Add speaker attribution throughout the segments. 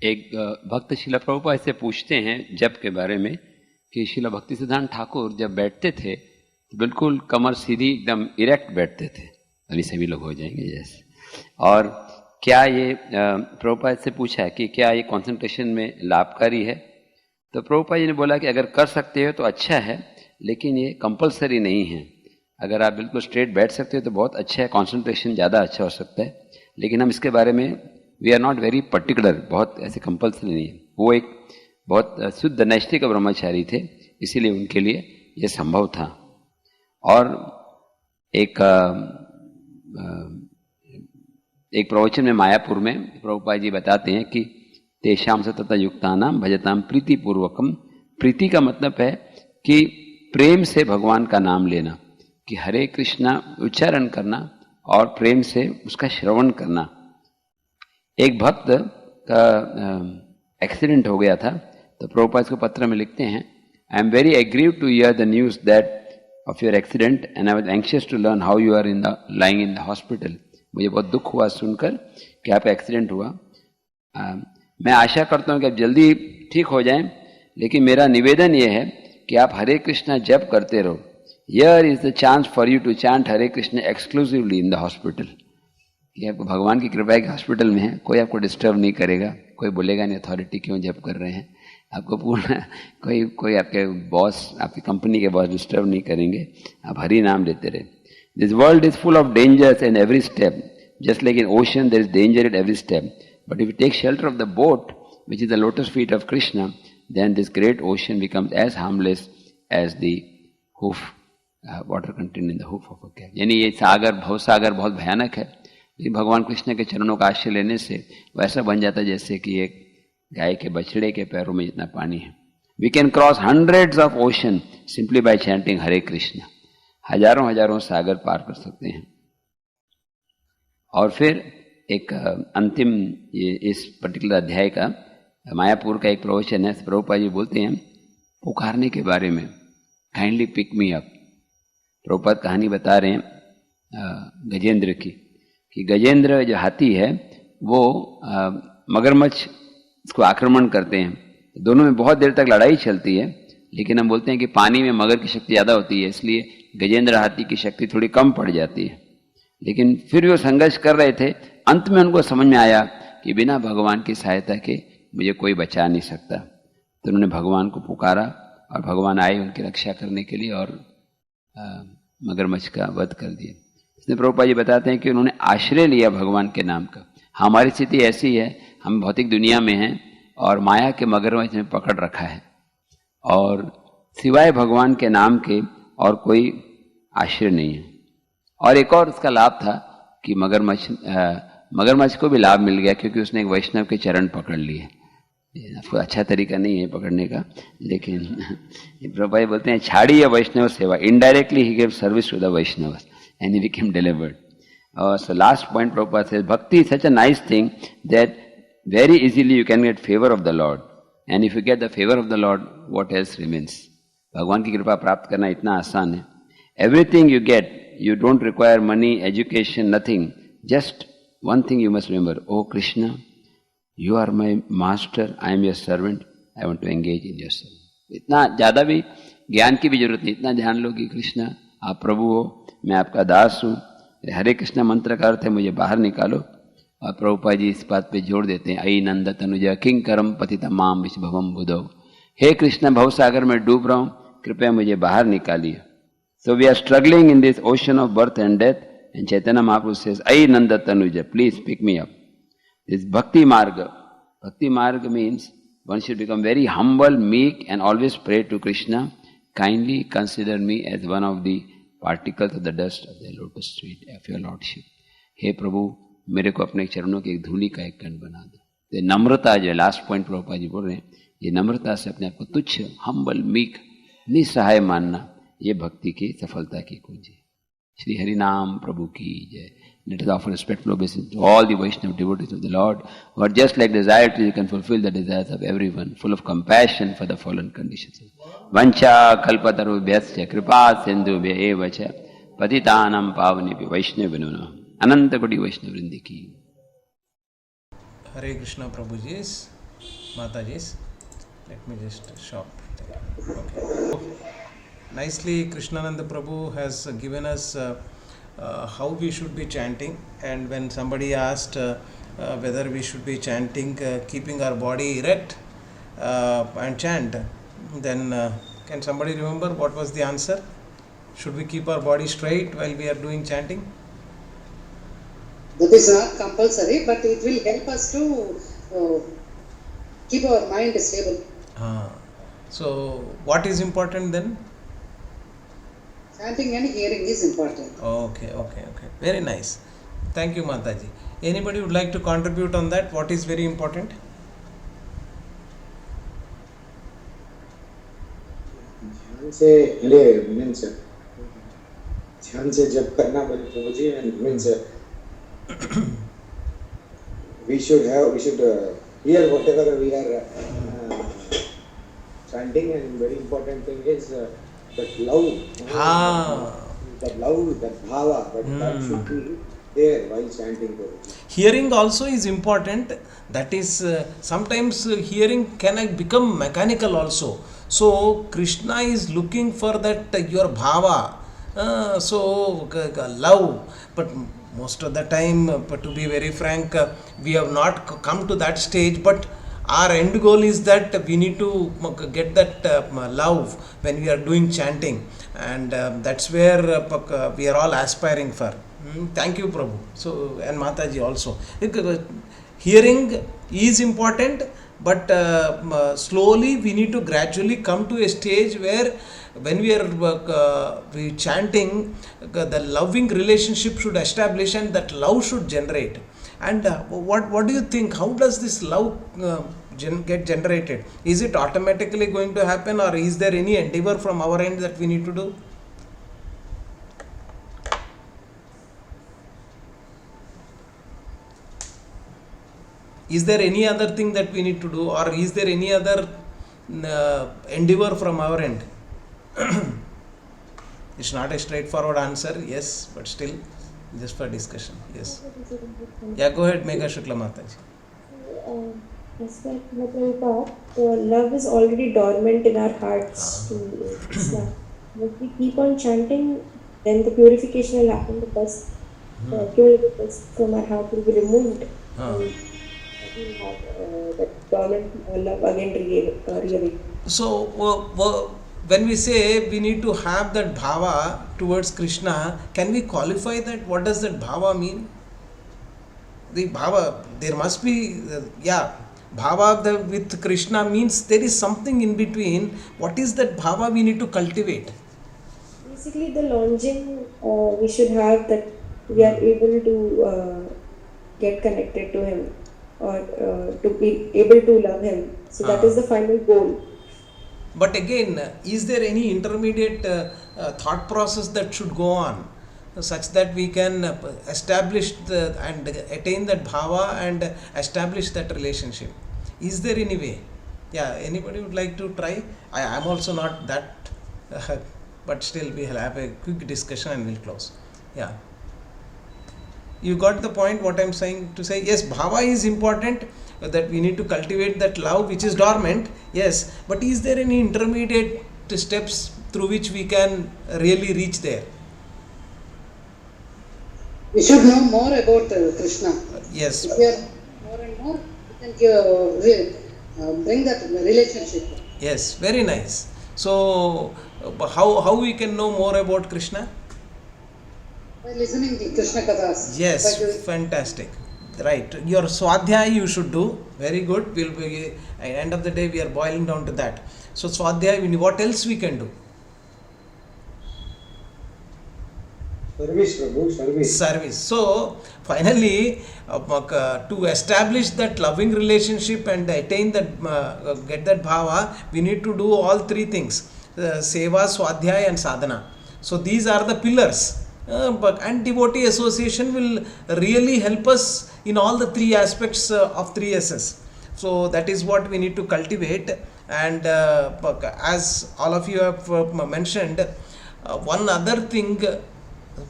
Speaker 1: एक भक्त शिला प्रभुपाद से पूछते हैं जप के बारे में कि शिला भक्ति सिद्धांत ठाकुर जब बैठते थे तो बिल्कुल कमर सीधी एकदम इरेक्ट बैठते थे, अभी सभी लोग हो जाएंगे जैसे। और क्या ये प्रभुपाद से पूछा कि क्या ये कंसंट्रेशन में लाभकारी है, तो प्रभुपाद जी ने बोला कि अगर कर सकते हो तो अच्छा है, लेकिन ये कंपलसरी नहीं है। अगर आप बिल्कुल स्ट्रेट बैठ सकते हो तो बहुत अच्छा है, कंसंट्रेशन ज़्यादा अच्छा हो सकता है, लेकिन हम इसके बारे में we are not very particular, बहुत ऐसे कंपल्सरी नहीं है। वो एक बहुत शुद्ध नैष्ठिक ब्रह्मचारी थे, इसीलिए उनके लिए ये संभव था। और एक प्रवचन में मायापुर में प्रभुपाद जी बताते हैं कि तेषाम सतत युक्तानाम भजताम प्रीति पूर्वकम। प्रीति का मतलब है कि प्रेम से भगवान का नाम लेना, कि हरे कृष्णा उच्चारण करना और प्रेम से उसका श्रवण करना। एक भक्त का एक्सीडेंट हो गया था, तो प्रभुपाद को पत्र में लिखते हैं, I am very aggrieved to hear the news that of your accident and I was anxious to learn how you are lying in the hospital. मुझे बहुत दुख हुआ सुनकर कि आपका एक्सीडेंट हुआ। मैं आशा करता हूँ कि आप जल्दी ठीक हो जाएं, लेकिन मेरा निवेदन यह है कि आप हरे कृष्णा जप करते रहो। Here is the chance for you to chant Hare Krishna exclusively in the hospital. कि आपको भगवान की कृपा है कि हॉस्पिटल में है, कोई आपको डिस्टर्ब नहीं करेगा, कोई बोलेगा नहीं अथॉरिटी क्यों जप कर रहे हैं, आपको पूर्ण कोई आपके बॉस, आपकी कंपनी के बॉस डिस्टर्ब नहीं करेंगे, आप हरि नाम लेते रहे। This world is full of dangers in every step, just like in ocean there is danger at every step, but if you take shelter of the boat which is the lotus feet of Krishna, then this great ocean becomes as harmless as the hoof water contain in the hoof of a cat. यानी ये सागर, भवसागर बहुत भयानक है, लेकिन भगवान कृष्ण के चरणों का आश्रय लेने से वैसा बन जाता है जैसे कि एक गाय के बछड़े के पैरों में जितना पानी है। We can cross hundreds of ocean simply by chanting Hare Krishna. हजारों हजारों सागर पार कर सकते हैं। और फिर एक अंतिम ये इस पर्टिकुलर अध्याय का मायापुर का एक प्रवचन है। प्रभुपाद जी बोलते हैं पुकारने के बारे में, kindly pick me up. Prabhupada कहानी बता रहे हैं गजेंद्र की, कि गजेंद्र जो हाथी है वो मगरमच्छ इसको आक्रमण करते हैं, दोनों में बहुत देर तक लड़ाई चलती है, लेकिन हम बोलते हैं कि पानी में मगर की शक्ति ज़्यादा होती है, इसलिए गजेंद्र हाथी की शक्ति थोड़ी कम पड़ जाती है। लेकिन फिर भी वो संघर्ष कर रहे थे। अंत में उनको समझ में आया कि बिना भगवान की सहायता के मुझे कोई बचा नहीं सकता, तो उन्होंने भगवान को पुकारा और भगवान आए उनकी रक्षा करने के लिए और मगरमच्छ का वध कर दिया। इसलिए प्रभुपाद जी बताते हैं कि उन्होंने आश्रय लिया भगवान के नाम का। हमारी स्थिति ऐसी है, हम भौतिक दुनिया में हैं और माया के मगरमच्छ ने पकड़ रखा है, और सिवाय भगवान के नाम के और कोई आश्रय नहीं है। और एक और उसका लाभ था कि मगरमच्छ को भी लाभ मिल गया, क्योंकि उसने एक वैष्णव के चरण पकड़ लिए। अच्छा तरीका नहीं है पकड़ने का, लेकिन प्रभुपाद बोलते हैं छाड़ी वैष्णव सेवा, indirectly he give service to the Vaishnava and he became delivered. So last point Prabhupada says, Bhakti is such a nice thing that very easily you can get favor of the Lord. And if you get the favor of the Lord, what else remains? भगवान की कृपा प्राप्त करना इतना आसान है. Everything you get, you don't require money, education, nothing. Just one thing you must remember, Oh Krishna, you are my master, I am your servant, I want to engage in your service. इतना ज़्यादा भी ज्ञान की भी जरूरत नहीं, इतना ध्यान लो कि कृष्ण आप प्रभु हो, मैं आपका दास हूँ। हरे कृष्ण मंत्र का अर्थ है मुझे बाहर निकालो। और प्रभुपाद जी इस बात पे जोड़ देते हैं, अयि नंद तनुज किंग करम पतित माम विश्वभवम बुधो। हे कृष्ण भवसागर में डूब रहा हूँ, कृपया मुझे बाहर निकालिए। So we are struggling in this ocean of birth and death, and Chaitanya Mahaprabhu says, अयि नंद तनुज please pick me up. This bhakti marg means one should become very humble, meek, and always pray to Krishna, kindly consider me as one of the particles of the dust of the lotus feet of your lordship. हे प्रभु, मेरे को अपने चरणों की एक धूलि का एक कण बना दो। तो नम्रता जो है, लास्ट पॉइंट प्रभुपाद जी बोल रहे हैं, ये नम्रता से अपने आप को तुच्छ, हम्बल, मीक, निसहाय मानना, ये भक्ति की सफलता की कुंजी। श्री हरि नाम प्रभु की जय। Let us offer respectful obeisance to all the Vaishnava devotees of the Lord, who are just like desire trees, can fulfill the desires of everyone, full of compassion for the fallen conditions. Vancha kalpatarubhyasya kripa sindhubhya eva cha patitanam pavanebhyo Vaishnavino namaha. Ananta Koti Vaishnava Vrindi ki.
Speaker 2: Hare Krishna Prabhuji. Mataji's. Let me just stop there. Okay. Nicely, Krishnananda Prabhu has given us how we should be chanting. And when somebody asked whether we should be chanting, keeping our body erect and chant, then can somebody remember what was the answer? Should we keep our body straight while we are doing chanting?
Speaker 3: That is not compulsory, but it will help us to keep our mind stable.
Speaker 2: So, what is important then?
Speaker 3: Chanting and hearing is important.
Speaker 2: Okay. Very nice. Thank you, Mataji. Anybody would like to contribute on that? What is very important?
Speaker 4: ध्यान से means ध्यान से जब करना बोले प्रभु जी means we should hear whatever we are chanting, and very important thing is that love, that bhava, that should be there while chanting.
Speaker 2: Hearing also is important. That is, sometimes hearing can become mechanical also. So Krishna is looking for that your bhava, love. But most of the time, but to be very frank, we have not come to that stage. But our end goal is that we need to get that love when we are doing chanting, and that's where we are all aspiring for. Thank you, Prabhu. So, and Mataji also. Hearing is important, but slowly we need to gradually come to a stage where when we are chanting, the loving relationship should establish and that love should generate. And what do you think? How does this love get generated? Is it automatically going to happen, or is there any endeavor from our end that we need to do? Is there any other thing that we need to do, or is there any other endeavor from our end? It's not a straightforward answer, yes, but still, just for discussion, yes. Yeah, go ahead, Megha Shukla Mataji.
Speaker 5: As per Prabhupada, love is already dormant in our hearts to Islam. If we keep on chanting, then the purification will happen, the dust, cumulative dust from our heart will be removed. And we will have that dormant love again reawake.
Speaker 2: So, when we say we need to have that bhava towards Krishna, can we qualify that? What does that bhava mean? The bhava, there must be, bhava with Krishna means there is something in between. What is that bhava we need to cultivate?
Speaker 5: Basically, the longing we should have, that we are able to get connected to Him, or to be able to love Him. So that is the final goal.
Speaker 2: But again, is there any intermediate thought process that should go on, such that we can establish and attain that bhava and establish that relationship? Is there any way? Yeah, anybody would like to try? I am also not that, but still we will have a quick discussion and we'll close. Yeah. You got the point what I am saying to say? Yes, bhava is important, that we need to cultivate that love which is dormant, yes, but is there any intermediate steps through which we can really reach there?
Speaker 3: We should know more about Krishna.
Speaker 2: Yes.
Speaker 3: If we are more and more, we can bring that relationship.
Speaker 2: Yes, very nice. So, how we can know more about Krishna?
Speaker 3: By listening to Krishna Kathas.
Speaker 2: Yes, fantastic. Right, your Swadhyaya you should do. Very good. We'll be, at the end of the day, we are boiling down to that. So, Swadhyaya, what else we can do?
Speaker 4: Service, Prabhu, service.
Speaker 2: So, finally, to establish that loving relationship and attain that, get that bhava, we need to do all three things: seva, swadhyaya, and sadhana. So, these are the pillars. And devotee association will really help us in all the three aspects of 3Ss. So, that is what we need to cultivate. And as all of you have mentioned, one other thing,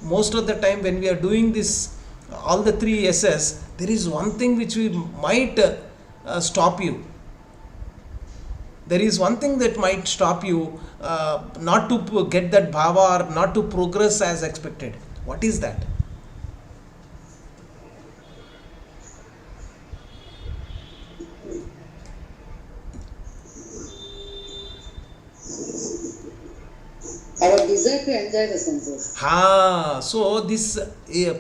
Speaker 2: most of the time when we are doing this, all the 3Ss, there is one thing which we might stop you. there is one thing that might stop you not to get that bhava or not to progress as expected. What is that?
Speaker 3: Our desire to enjoy the senses.
Speaker 2: So this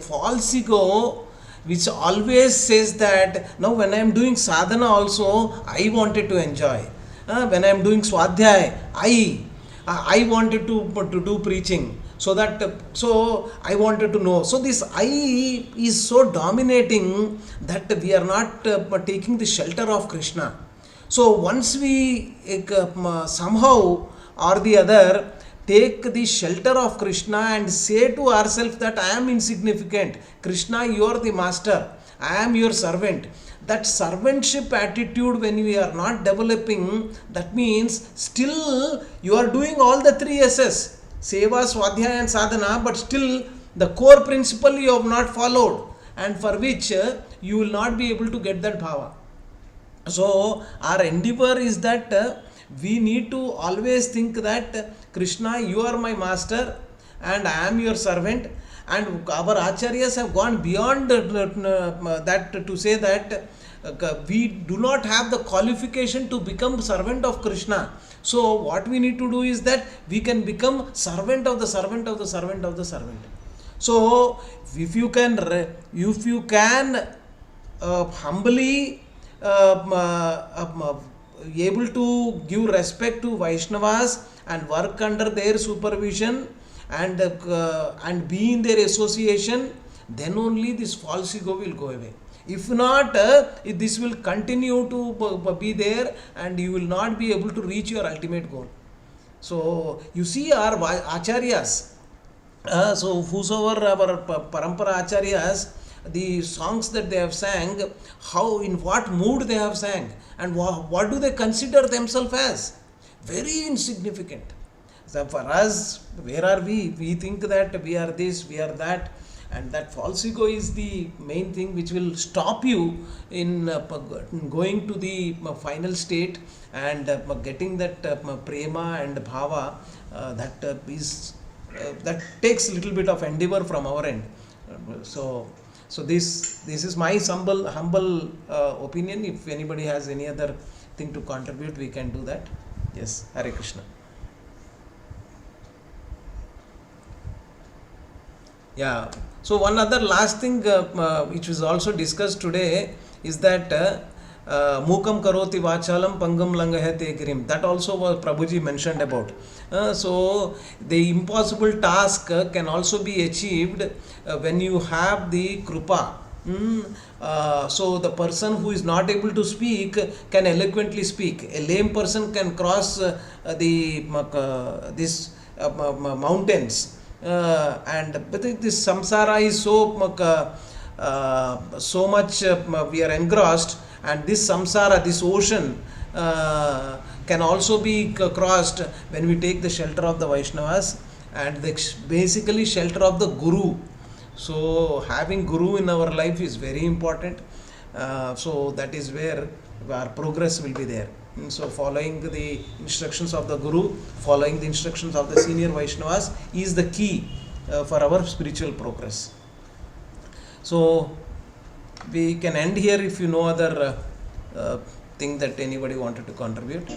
Speaker 2: false ego which always says that now when I am doing sadhana also I wanted to enjoy. When I am doing swadhyay I wanted to do preaching. So I wanted to know. So this I is so dominating that we are not taking the shelter of Krishna. So once we somehow or the other take the shelter of Krishna and say to ourselves that I am insignificant, Krishna, you are the master, I am your servant. That servantship attitude, when we are not developing, that means still you are doing all the three S's, Seva, Swadhyaya and Sadhana, but still the core principle you have not followed, and for which you will not be able to get that bhava. So our endeavor is that we need to always think that Krishna, you are my master and I am your servant. And our acharyas have gone beyond that to say that we do not have the qualification to become servant of Krishna. So what we need to do is that we can become servant of the servant of the servant of the servant. So if you can humbly able to give respect to Vaishnavas and work under their supervision and be in their association, then only this false ego will go away. If not, this will continue to be there and you will not be able to reach your ultimate goal. So you see our acharyas, so whosoever our parampara acharyas, the songs that they have sang, how, in what mood they have sang, and what do they consider themselves as? Very insignificant. So for us, where are we? We think that we are this, we are that, and that false ego is the main thing which will stop you in going to the final state and getting that prema and bhava. That takes a little bit of endeavor from our end. So this is my humble opinion. If anybody has any other thing to contribute, we can do that. Yes, Hare Krishna. Yeah. So one other last thing which was also discussed today is that Mukam karoti vachalam pangam langahate girim. That also was Prabhuji mentioned about. So the impossible task can also be achieved when you have the krupa. So the person who is not able to speak can eloquently speak. A lame person can cross these mountains. But this samsara is so much we are engrossed, and this samsara, this ocean can also be crossed when we take the shelter of the Vaishnavas and basically shelter of the Guru. So having Guru in our life is very important. So that is where our progress will be there. And so following the instructions of the Guru, following the instructions of the senior Vaishnavas is the key for our spiritual progress. So we can end here if you know other thing that anybody wanted to contribute.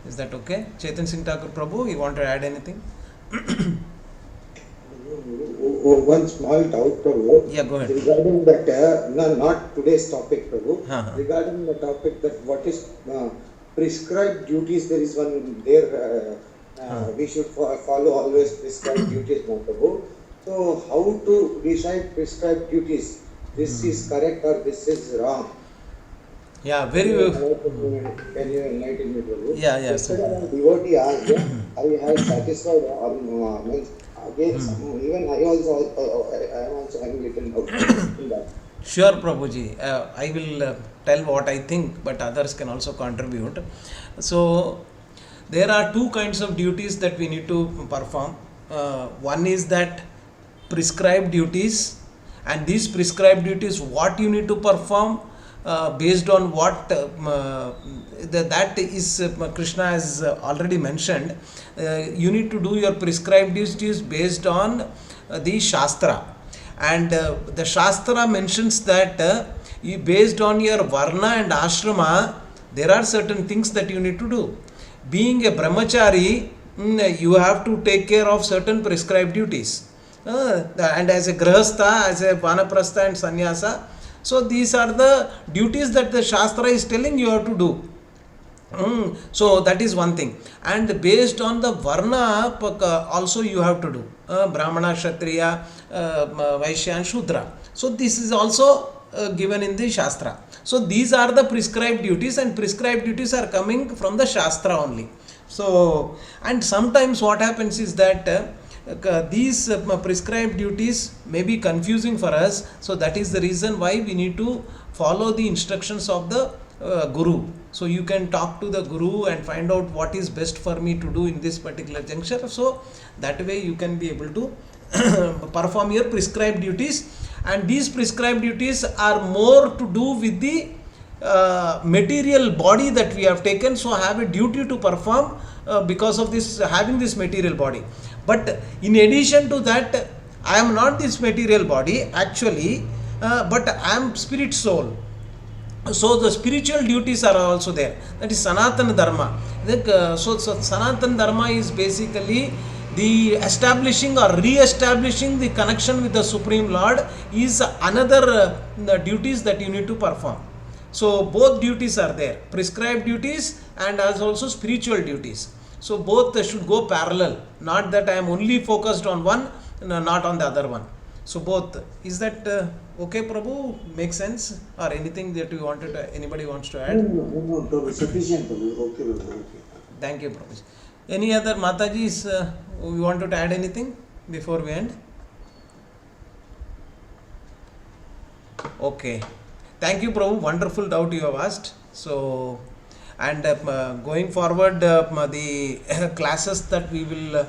Speaker 2: Is that okay? Chetan Singh Thakur Prabhu, you want to add anything?
Speaker 4: One small doubt, Prabhu.
Speaker 2: Yeah, go ahead.
Speaker 4: Regarding that, not today's topic, Prabhu.
Speaker 2: Uh-huh.
Speaker 4: Regarding the topic that what is prescribed duties, there is one there. We should follow always prescribed duties, no, Prabhu. So how to decide prescribed duties? This is correct or this is wrong?
Speaker 2: Yeah, very well.
Speaker 4: Can you enlighten me, Prabhu?
Speaker 2: Yeah.
Speaker 4: Yesterday, devotee asked, I have satisfied or means again, even I am also having little doubt in that.
Speaker 2: Sure, Prabhuji. I will tell what I think, but others can also contribute. So there are two kinds of duties that we need to perform. One is that prescribed duties, and these prescribed duties, what you need to perform, based on what that is Krishna has already mentioned. You need to do your prescribed duties based on the Shastra, and the Shastra mentions that based on your Varna and Ashrama, there are certain things that you need to do. Being a brahmachari, you have to take care of certain prescribed duties. And as a grahastha, as a vanaprastha and sannyasa, so these are the duties that the Shastra is telling you have to do. So that is one thing. And based on the Varna, also you have to do. Brahmana, Kshatriya, Vaishya and Shudra. So this is also given in the Shastra. So these are the prescribed duties, and prescribed duties are coming from the Shastra only. So, and sometimes what happens is that these prescribed duties may be confusing for us. So that is the reason why we need to follow the instructions of the Guru. So you can talk to the Guru and find out what is best for me to do in this particular juncture. So that way you can be able to perform your prescribed duties. And these prescribed duties are more to do with the material body that we have taken. So have a duty to perform because of this, having this material body. But in addition to that, I am not this material body actually, but I am spirit soul. So the spiritual duties are also there. That is Sanatana Dharma. So Sanatana Dharma is basically the establishing or re-establishing the connection with the Supreme Lord is another duties that you need to perform. So both duties are there, prescribed duties and as also spiritual duties. So both should go parallel, not that I am only focused on one, not on the other one. So both. Is that okay, Prabhu? Makes sense? Or anything that you wanted to, anybody wants to add?
Speaker 4: No, sufficient, Prabhu. Okay, Prabhu.
Speaker 2: Thank you, Prabhu. Any other Matajis, you wanted to add anything before we end? Okay. Thank you, Prabhu. Wonderful doubt you have asked. So, and going forward, the classes that we will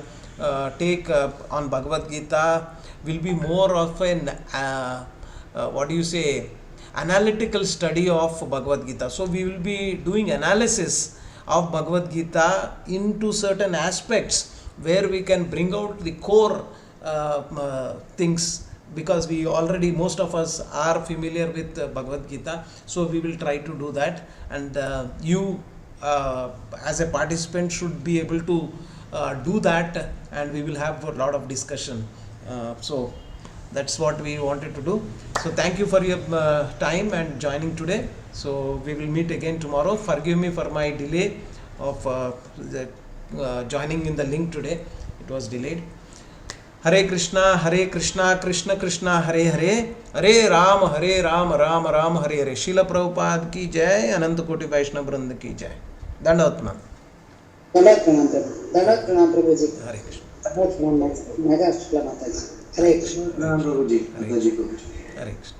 Speaker 2: take on Bhagavad Gita will be more of an analytical study of Bhagavad Gita. So we will be doing analysis of Bhagavad Gita into certain aspects where we can bring out the core things, because we already, most of us are familiar with Bhagavad Gita. So we will try to do that, and you as a participant should be able to do that, and we will have a lot of discussion. So that's what we wanted to do. So thank you for your time and joining today. So we will meet again tomorrow. Forgive me for my delay of joining in the link today. It was delayed. Hare Krishna, Krishna Krishna, Hare Hare, Hare Ram, Ram Ram, Hare Hare. Srila Prabhupada ki jai, Ananta Koti Vaishnava Vranda ki jai. Dandavat Pranam.
Speaker 3: Dandavat Pranam Prabhuji.
Speaker 2: Hare Krishna.
Speaker 3: Dandavat Pranam Mega Shukla Mataji. Hare Krishna.
Speaker 4: Prabhuji.
Speaker 2: Hare Krishna.